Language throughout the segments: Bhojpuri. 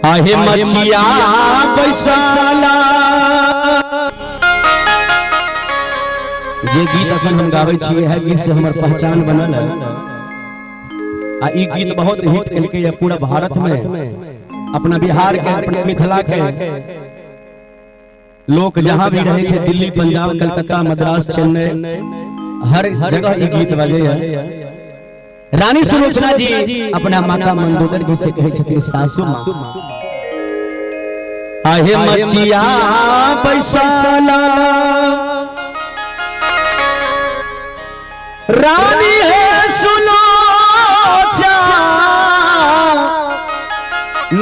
आहे मचिया बैसाला। जे गीत अखन हम गावे छिए है गीत से हमर पहचान बनल है। आ ई गीत बहुत हिट करके है पूरा भारत में, अपना बिहार के अपने मिथिला के लोग जहां भी रहे छे, दिल्ली, पंजाब, कलकत्ता, मद्रास, चेन्नई, हर जगह ई गीत बजे है। रानी सुलोचना जी अपना माता मंदोदर जी से कहे छथिन सासू मां आहे मचिया बैसाला। रानी है सुलोचना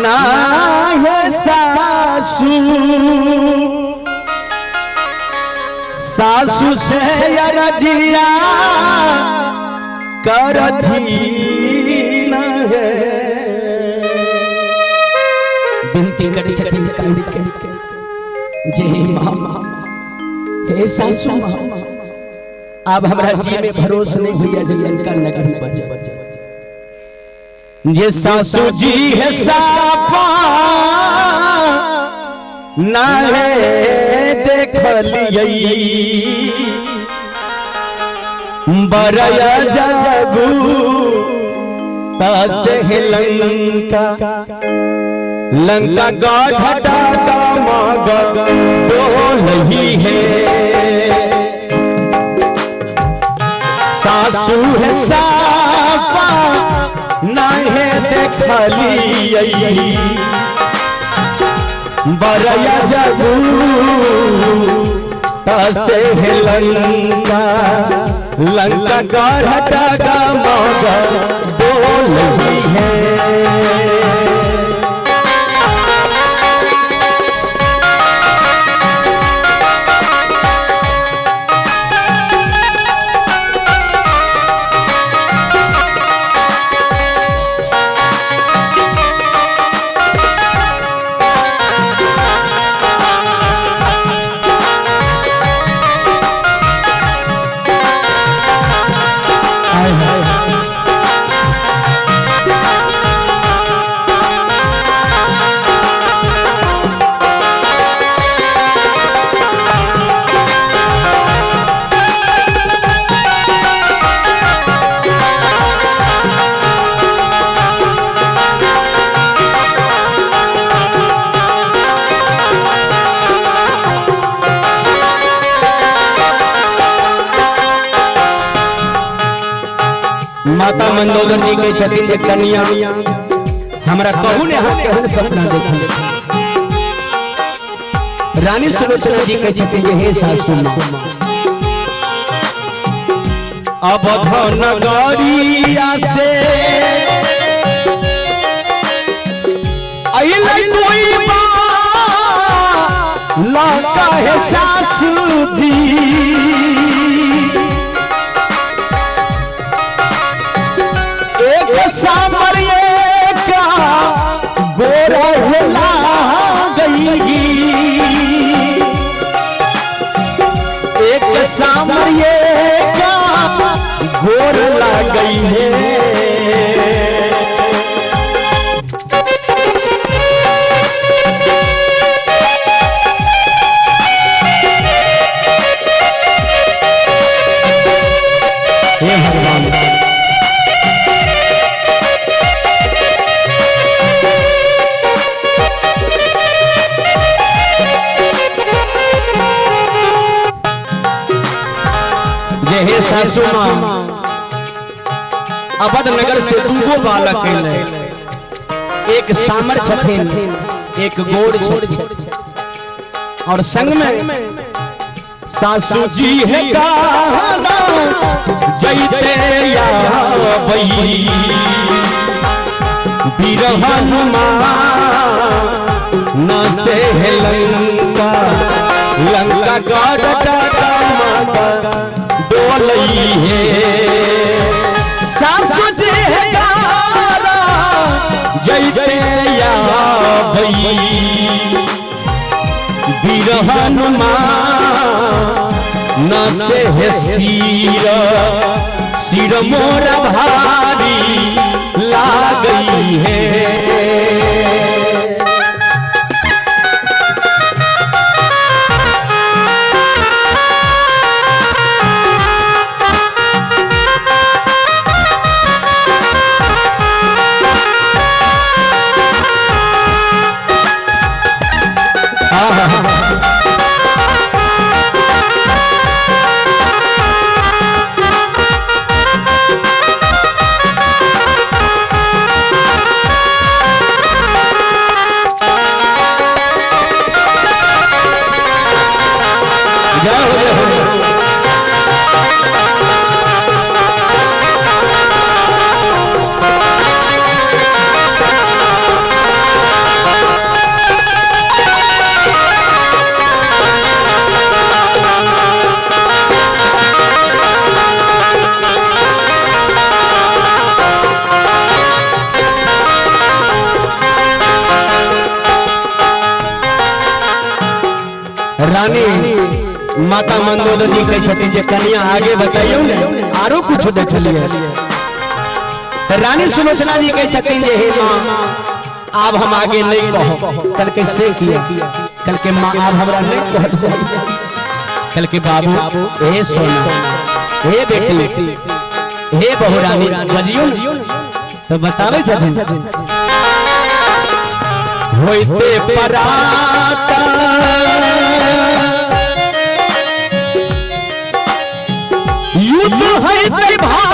ना है सासू, सासू से रजिया करधीन है। बिनती करी छथिन जे मां हे सासू मां अब हमरा जी में भरोसा नहीं हुआ जे लंका नगरी बचे। ये सासू जी है सापा ना है देख लियई बरया जागू तासे लंका लंका गाढ़ा दामाग बोलही है। सासू है सापा ना है देखलियई बरया जागू तासे लंका लंका गाढ़ा दामाग बोलही है। माता मंदोदर जी के छथिन कन्या हमरा कहू ने हम केहन सपना देखी। रानी सुलोचना जी के छथिन हे सासू मां अवध नगरिया से अइलै कोई लौका है सासू जी। सामरिये का गोरा हिला गई, एक सामरिये का गोर ला गई है। हे भगवान हे सासू मां अवध नगर से दूगो बालक है, एक सामर छथिन एक गोर छथिन और संग में सासू जी है गाना जैते यावई बिरहन न से लंका लंका गाढ़ा डोलई है। सासू जी है गाना जैते यावई बिरहन न से है सिर मोरा भारी ला गई है। रानी माता मंदोदरी कह छठी जे कन्या आगे बताइयो ने आरो कुछ देख लिए। रानी सुलोचना जी कह छथिन जे हे मां अब हम आगे नहीं कहो। कल के से किया कल के मां अब हमरा नहीं कह जाई। कल के बाबू हे सोना हे बेटी हे बहु रानी बजियो तो बतावे छथिन होइते पराता युद्ध है भारी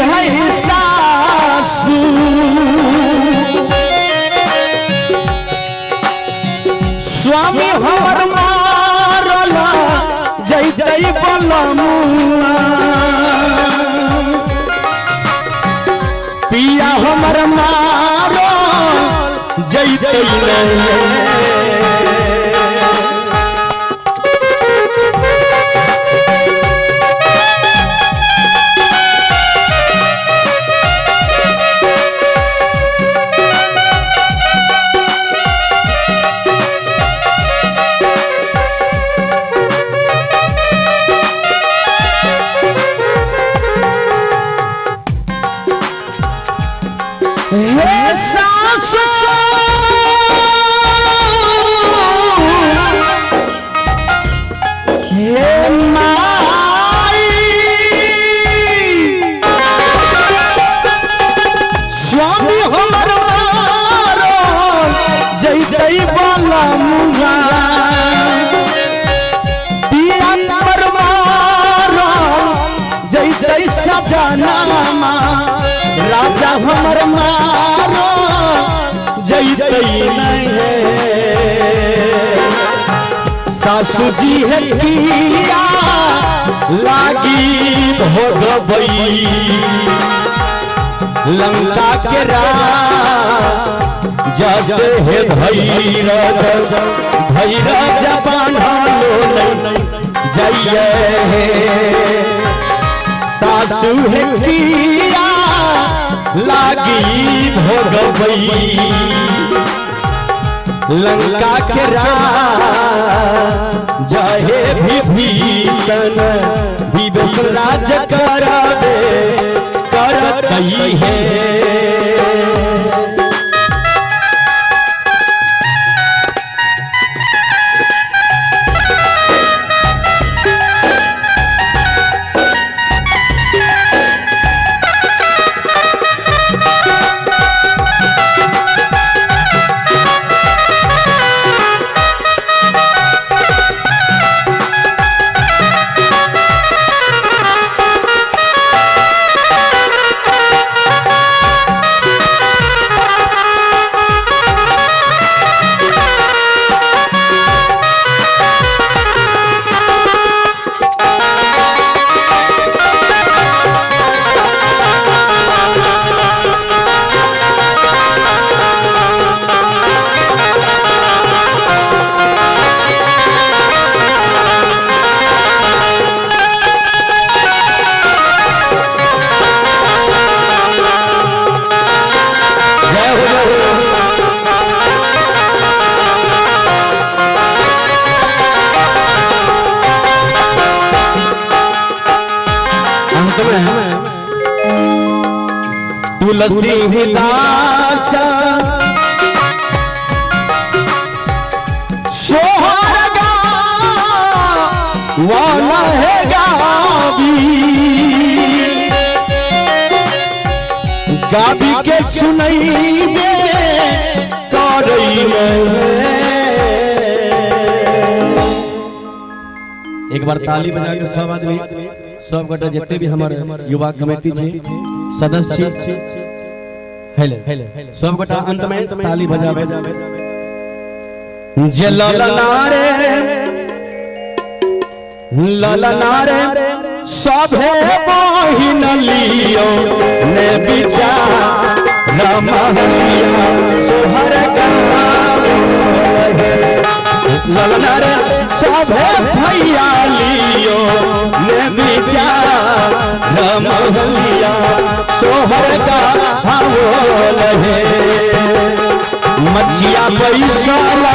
है सासू स्वामी हमर मारला जय जय बलमुआ पिया हमर मारो जय जय स्वामी हमर मारो जय जय बलमुआ पिया पर मारो जय जय सजनामा राजा हमर मारो जय जय नहीं सासू जी है किया लागी भोगबई लंका के जैसे है धैर्य बांधलो जइए सासू है किया लागी भोगबई लंका के जहे विभीषण विभीषण राज करावे करतई है। तुलसी दास सोहरगा वाला है गाबी के सुनई में करई में बार ताली बजा के सब आदमी सब गोटा जितने भी हमारे युवा कमेटी छे सदस्य छे हेले सब गोटा अंत में ताली बजावे जे ललनारे सभे बहिन लियो ने विचार रमहिया सोहर ललनारे सभे भैया लियो ने विचार रमहिया सोहर गावल है मचिया बैसला